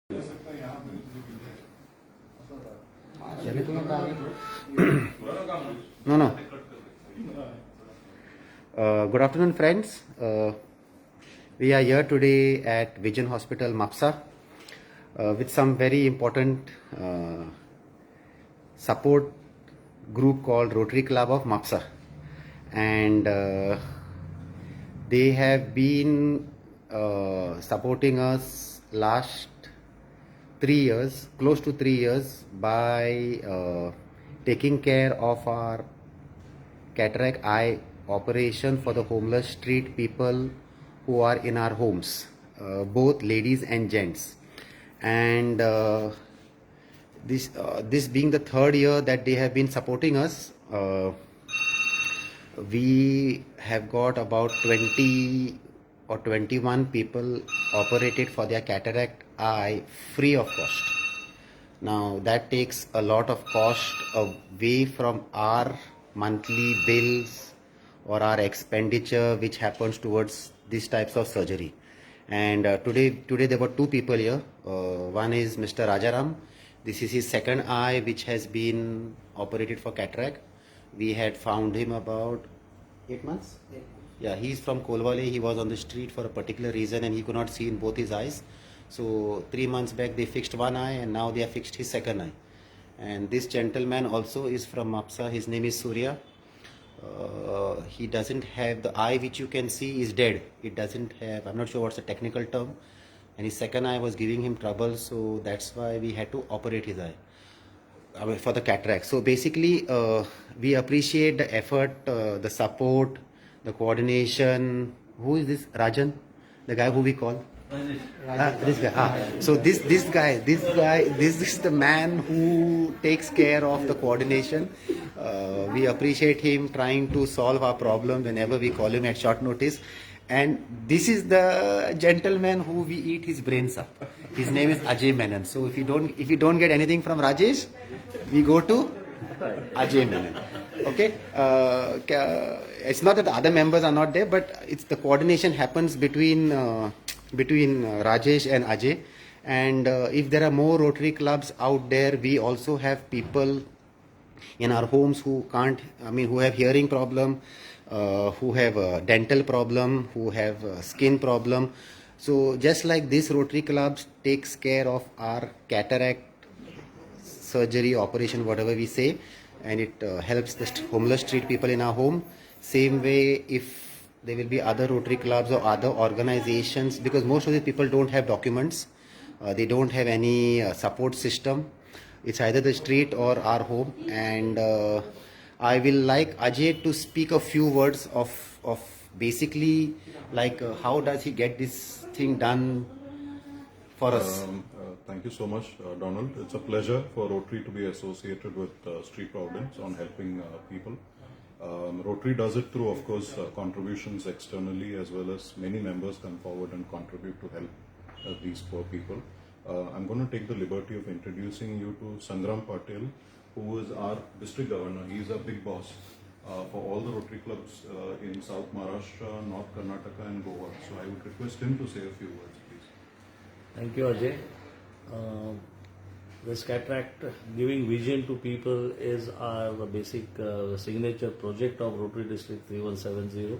No, no. Good afternoon, friends. We are here today at Vision Hospital, Mapsa, with some very important support group called Rotary Club of Mapsa, and they have been supporting us last 3 years, close to 3 years, by taking care of our cataract eye operation for the homeless street people who are in our homes, both ladies and gents. And this being the third year that they have been supporting us, we have got about 20 or 21 people operated for their cataract eye free of cost. Now that takes a lot of cost away from our monthly bills or our expenditure which happens towards these types of surgery. And today there were two people here. One is Mr. Rajaram. This is his second eye which has been operated for cataract. We had found him about 8 months. Yeah, he's from Kolwale. He was on the street for a particular reason and he could not see in both his eyes. So 3 months back they fixed one eye and now they have fixed his second eye. And this gentleman also is from Mapsa. His name is Surya. He doesn't have the eye which you can see is dead. It doesn't have, I'm not sure what's the technical term. And his second eye was giving him trouble, so that's why we had to operate his eye for the cataract. So basically, we appreciate the effort, the support, the coordination. Who is this? Rajan, the guy who we call. This guy. So this guy, this is the man who takes care of the coordination. We appreciate him trying to solve our problem whenever we call him at short notice. And this is the gentleman who we eat his brains up. His name is Ajay Menon. So if you don't get anything from Rajesh, we go to Ajay Menon. Okay. It's not that the other members are not there, but it's the coordination happens between Rajesh and Ajay. And if there are more Rotary clubs out there, we also have people in our homes who who have hearing problem, who have a dental problem, who have a skin problem. So just like this Rotary clubs takes care of our cataract surgery, operation, whatever we say, and it helps the homeless street people in our home. Same way, if there will be other Rotary clubs or other organizations, because most of the people don't have documents, they don't have any support system. It's either the street or our home, and I will like Ajay to speak a few words of basically like how does he get this thing done for us. Thank you so much, Donald. It's a pleasure for Rotary to be associated with Street Providence on helping people. Rotary does it through, of course, contributions externally, as well as many members come forward and contribute to help these poor people. I'm going to take the liberty of introducing you to Sangram Patel, who is our district governor. He's a big boss for all the Rotary clubs in South Maharashtra, North Karnataka and Goa. So I would request him to say a few words, please. Thank you, Ajay. This cataract giving vision to people is our basic signature project of Rotary District 3170.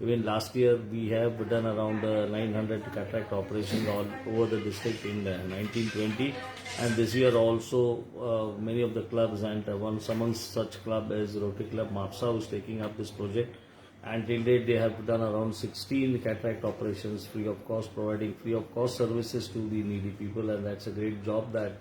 Even last year we have done around 900 cataract operations all over the district in 1920, and this year also many of the clubs, and one amongst such club is Rotary Club Mapsa, who is taking up this project. And till date they have done around 16 cataract operations free of cost, providing free of cost services to the needy people, and that's a great job that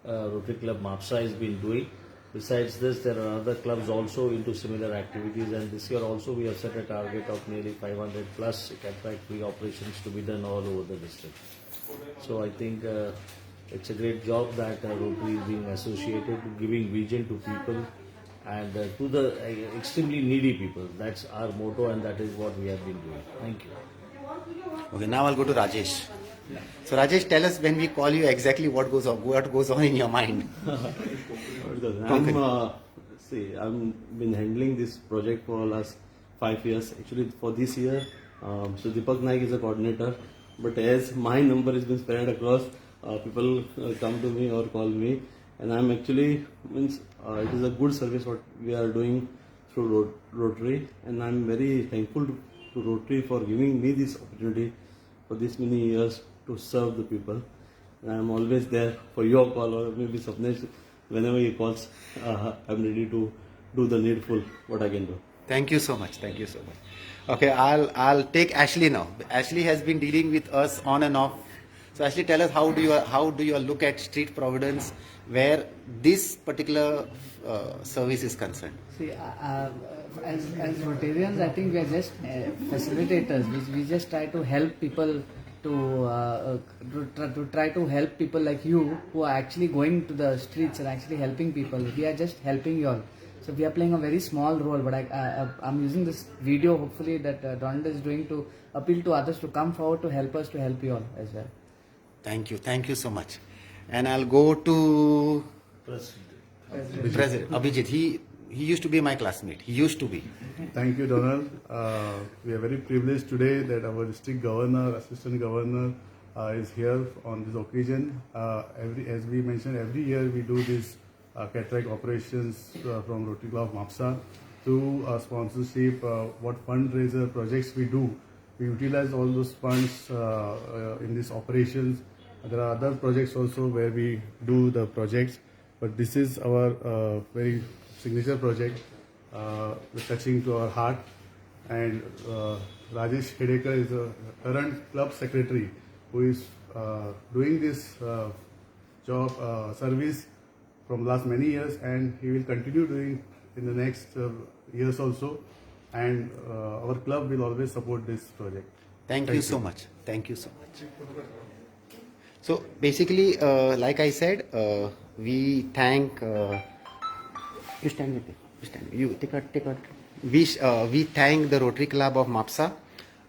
Rotary Club Mapsa has been doing. Besides this, there are other clubs also into similar activities, and this year also we have set a target of nearly 500 plus cataract free operations to be done all over the district. So I think it's a great job that Rotary is being associated, giving vision to people and to the extremely needy people. That's our motto, and that is what we have been doing. Thank you. Okay, now I'll go to Rajesh. So Rajesh, tell us when we call you exactly what goes on in your mind. I've been handling this project for the last 5 years. Actually, for this year, so Deepak Naik is a coordinator, but as my number has been spread across people come to me or call me, and I'm actually means it is a good service what we are doing through Rotary, and I'm very thankful to Rotary for giving me this opportunity for this many years to serve the people. And I'm always there for your call or maybe Sapnesh, whenever he calls, I'm ready to do the needful what I can do. Thank you so much. Thank you so much. Okay, I'll take Ashley now. Ashley has been dealing with us on and off. So Ashley, tell us how do you look at Street Providence, where this particular service is concerned? See, as Rotarians, I think we are just facilitators. We just try to help people to try to help people like you who are actually going to the streets and actually helping people. We are just helping you all. So we are playing a very small role, but I'm using this video hopefully that Donald is doing to appeal to others to come forward to help us to help you all as well. Thank you so much. And I'll go to President Abhijit. He used to be my classmate. He used to be. Thank you, Donald. We are very privileged today that our district governor, assistant governor is here on this occasion. As we mentioned, every year we do this cataract operations from Rotary Club of Mapsa. Through sponsorship, what fundraiser projects we do, we utilize all those funds in these operations. There are other projects also where we do the projects, but this is our very signature project, touching to our heart. And Rajesh Khedekar is a current club secretary who is doing this job service from last many years, and he will continue doing in the next years also. And our club will always support this project. Thank you so much. Thank you so much. So basically, like I said, we thank. You stand with me. You stand. You take out. We thank the Rotary Club of Mapsa.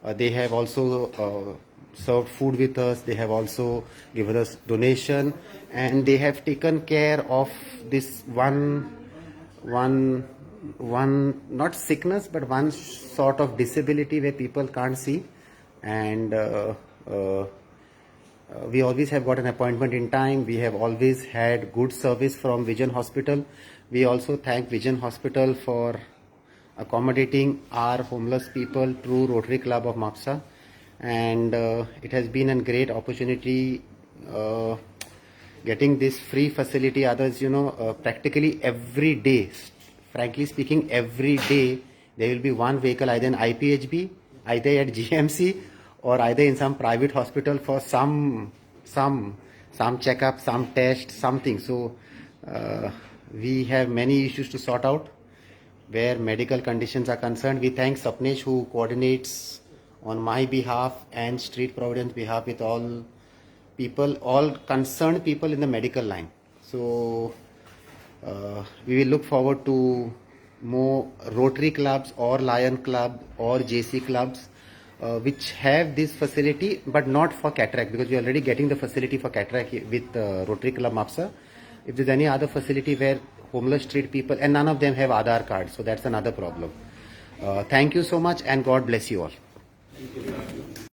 They have also served food with us. They have also given us donation, and they have taken care of this one not sickness, but one sort of disability where people can't see, and we always have got an appointment in time. We have always had good service from Vision Hospital. We also thank Vision Hospital for accommodating our homeless people through Rotary Club of Mapsa, and it has been a great opportunity getting this free facility. Others, practically every day, frankly speaking, every day there will be one vehicle either in IPHB, either at GMC, or either in some private hospital for some checkup, some test, something. So we have many issues to sort out where medical conditions are concerned. We thank Sapnesh, who coordinates on my behalf and Street Providence behalf with all people, all concerned people in the medical line. So we will look forward to more Rotary clubs or Lion Club or JC clubs which have this facility, but not for cataract, because we are already getting the facility for cataract with Rotary Club Mapsa. If there's any other facility where homeless street people, and none of them have Aadhaar cards, so that's another problem. Thank you so much, and God bless you all.